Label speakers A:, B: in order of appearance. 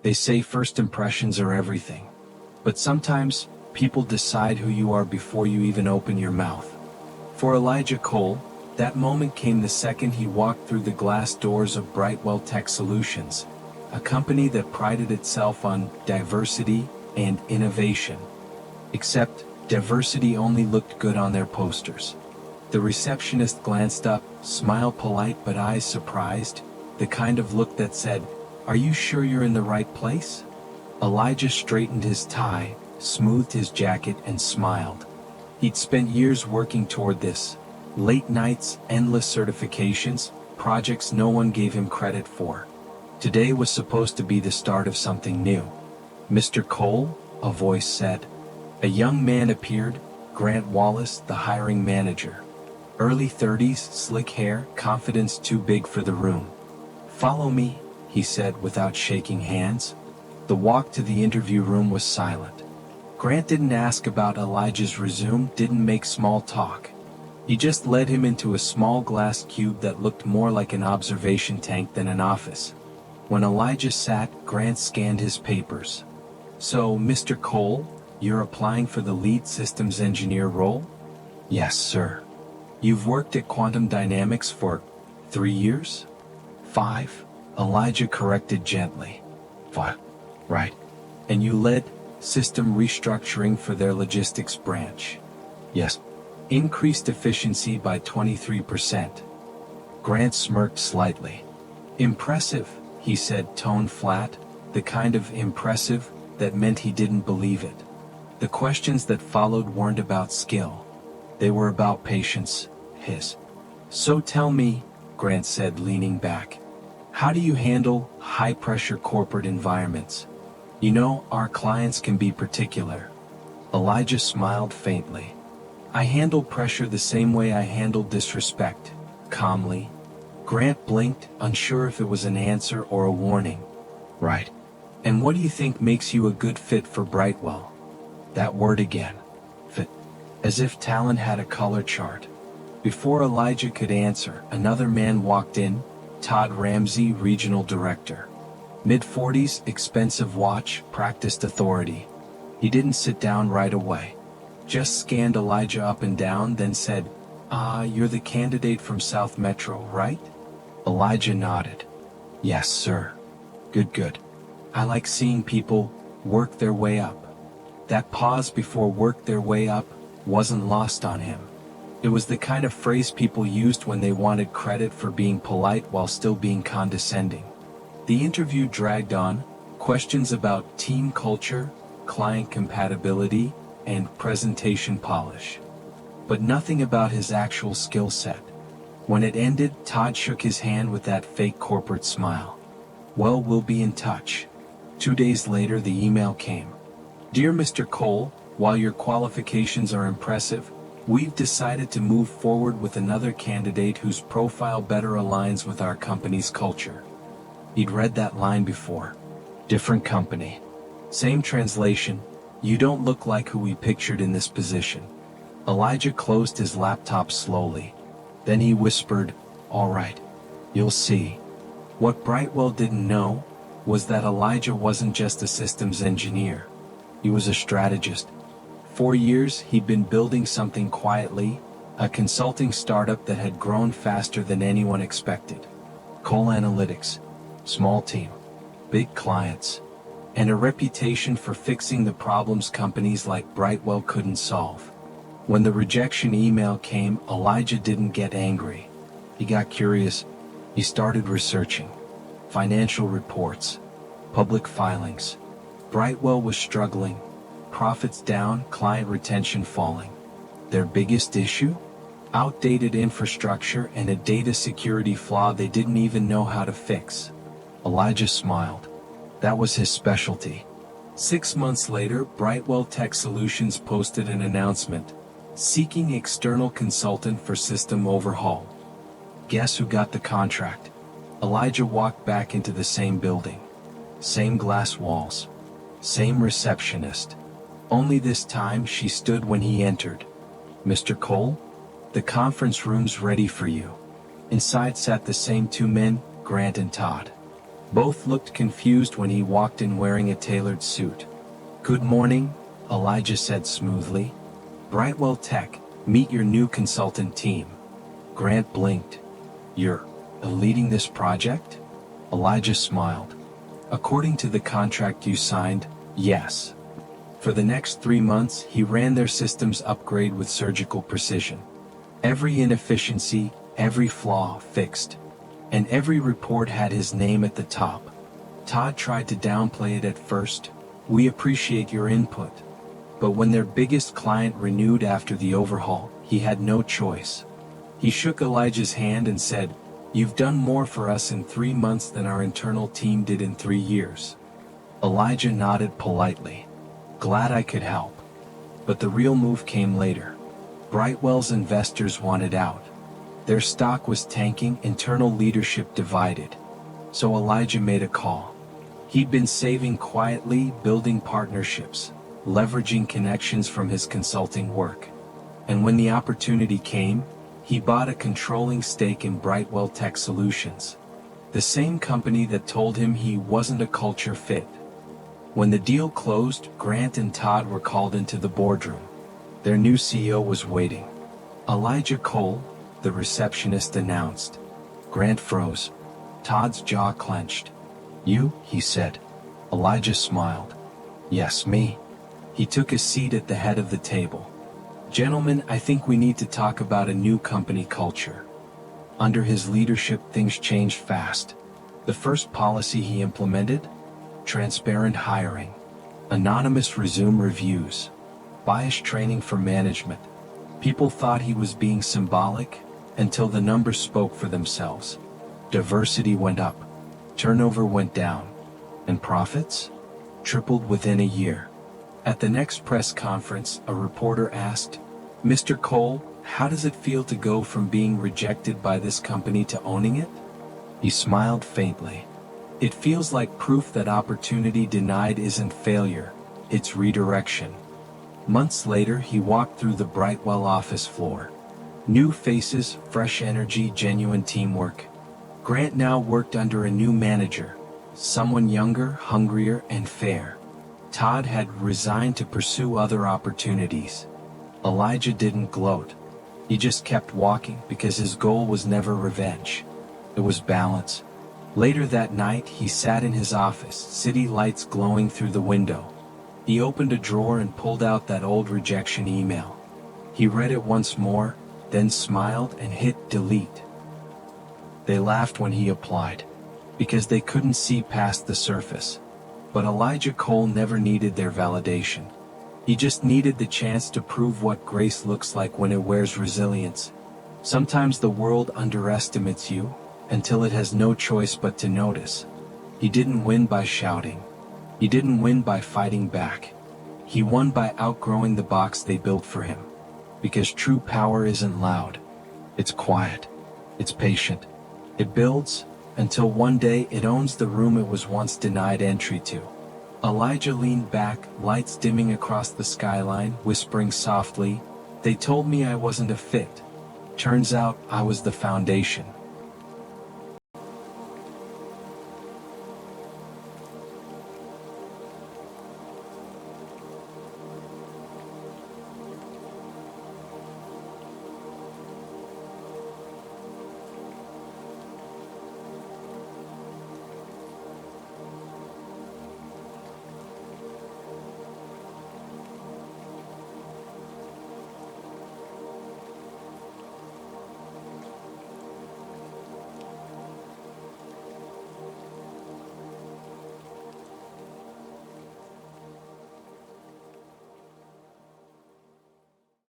A: They say first impressions are everything. But sometimes, people decide who you are before you even open your mouth. For Elijah Cole, that moment came the second he walked through the glass doors of Brightwell Tech Solutions, a company that prided itself on diversity and innovation. Except, diversity only looked good on their posters. The receptionist glanced up, smile polite but eyes surprised, the kind of look that said, "Are you sure you're in the right place?" Elijah straightened his tie, smoothed his jacket and smiled. He'd spent years working toward this. Late nights, endless certifications, projects no one gave him credit for. Today was supposed to be the start of something new. "Mr. Cole," a voice said. A young man appeared, Grant Wallace, the hiring manager. Early 30s, slick hair, confidence too big for the room. "Follow me," he said without shaking hands. The walk to the interview room was silent. Grant didn't ask about Elijah's resume, didn't make small talk. He just led him into a small glass cube that looked more like an observation tank than an office. When Elijah sat, Grant scanned his papers. "So, Mr. Cole, you're applying for the lead systems engineer role?" "Yes, sir." "You've worked at Quantum Dynamics for 3 years?" "5, Elijah corrected gently. "5, right. And you led system restructuring for their logistics branch?" "Yes." "Increased efficiency by 23%. Grant smirked slightly. "Impressive," he said, tone flat, the kind of impressive that meant he didn't believe it. The questions that followed weren't about skill. They were about patience, his. "So tell me," Grant said, leaning back, "how do you handle high-pressure corporate environments? You know, our clients can be particular." Elijah smiled faintly. "I handle pressure the same way I handle disrespect," calmly. Grant blinked, unsure if it was an answer or a warning. "Right. And what do you think makes you a good fit for Brightwell?" That word again. Fit. As if talent had a color chart. Before Elijah could answer, another man walked in, Todd Ramsey, regional director. Mid-40s, expensive watch, practiced authority. He didn't sit down right away. Just scanned Elijah up and down, then said, "You're the candidate from South Metro, right?" Elijah nodded. "Yes, sir." Good. I like seeing people work their way up." That pause before "work their way up" wasn't lost on him. It was the kind of phrase people used when they wanted credit for being polite while still being condescending. The interview dragged on, questions about team culture, client compatibility, and presentation polish. But nothing about his actual skill set. When it ended, Todd shook his hand with that fake corporate smile. "Well, we'll be in touch." 2 days later the email came. "Dear Mr. Cole, while your qualifications are impressive, we've decided to move forward with another candidate whose profile better aligns with our company's culture." He'd read that line before. Different company. Same translation, "You don't look like who we pictured in this position." Elijah closed his laptop slowly. Then he whispered, "All right. You'll see." What Brightwell didn't know was that Elijah wasn't just a systems engineer. He was a strategist. For years, he'd been building something quietly, a consulting startup that had grown faster than anyone expected. Cole Analytics. Small team. Big clients. And a reputation for fixing the problems companies like Brightwell couldn't solve. When the rejection email came, Elijah didn't get angry. He got curious. He started researching. Financial reports. Public filings. Brightwell was struggling. Profits down, client retention falling. Their biggest issue? Outdated infrastructure and a data security flaw they didn't even know how to fix. Elijah smiled. That was his specialty. 6 months later, Brightwell Tech Solutions posted an announcement, seeking external consultant for system overhaul. Guess who got the contract? Elijah walked back into the same building. Same glass walls. Same receptionist. Only this time she stood when he entered. "Mr. Cole? The conference room's ready for you." Inside sat the same 2 men, Grant and Todd. Both looked confused when he walked in wearing a tailored suit. "Good morning," Elijah said smoothly. "Brightwell Tech, meet your new consultant team." Grant blinked. "You're leading this project?" Elijah smiled. "According to the contract you signed, yes." For the next 3 months, he ran their systems upgrade with surgical precision. Every inefficiency, every flaw fixed. And every report had his name at the top. Todd tried to downplay it at first. "We appreciate your input." But when their biggest client renewed after the overhaul, he had no choice. He shook Elijah's hand and said, "You've done more for us in 3 months than our internal team did in 3 years." Elijah nodded politely. "Glad I could help." But the real move came later. Brightwell's investors wanted out. Their stock was tanking, internal leadership divided. So Elijah made a call. He'd been saving quietly, building partnerships, leveraging connections from his consulting work. And when the opportunity came, he bought a controlling stake in Brightwell Tech Solutions, the same company that told him he wasn't a culture fit. When the deal closed, Grant and Todd were called into the boardroom. Their new CEO was waiting. "Elijah Cole," the receptionist announced. Grant froze. Todd's jaw clenched. "You?" he said. Elijah smiled. "Yes, me." He took a seat at the head of the table. "Gentlemen, I think we need to talk about a new company culture." Under his leadership, things changed fast. The first policy he implemented? Transparent hiring. Anonymous resume reviews. Bias training for management. People thought he was being symbolic, until the numbers spoke for themselves. Diversity went up. Turnover went down. And profits? Tripled within a year. At the next press conference, a reporter asked, "Mr. Cole, how does it feel to go from being rejected by this company to owning it?" He smiled faintly. "It feels like proof that opportunity denied isn't failure, it's redirection." Months later, he walked through the Brightwell office floor. New faces, fresh energy, genuine teamwork. Grant now worked under a new manager, someone younger, hungrier, and fair. Todd had resigned to pursue other opportunities. Elijah didn't gloat. He just kept walking because his goal was never revenge. It was balance. Later that night, he sat in his office, city lights glowing through the window. He opened a drawer and pulled out that old rejection email. He read it once more, then smiled and hit delete. They laughed when he applied, because they couldn't see past the surface. But Elijah Cole never needed their validation. He just needed the chance to prove what grace looks like when it wears resilience. Sometimes the world underestimates you, until it has no choice but to notice. He didn't win by shouting. He didn't win by fighting back. He won by outgrowing the box they built for him. Because true power isn't loud. It's quiet. It's patient. It builds, until one day it owns the room it was once denied entry to. Elijah leaned back, lights dimming across the skyline, whispering softly, "They told me I wasn't a fit. Turns out I was the foundation."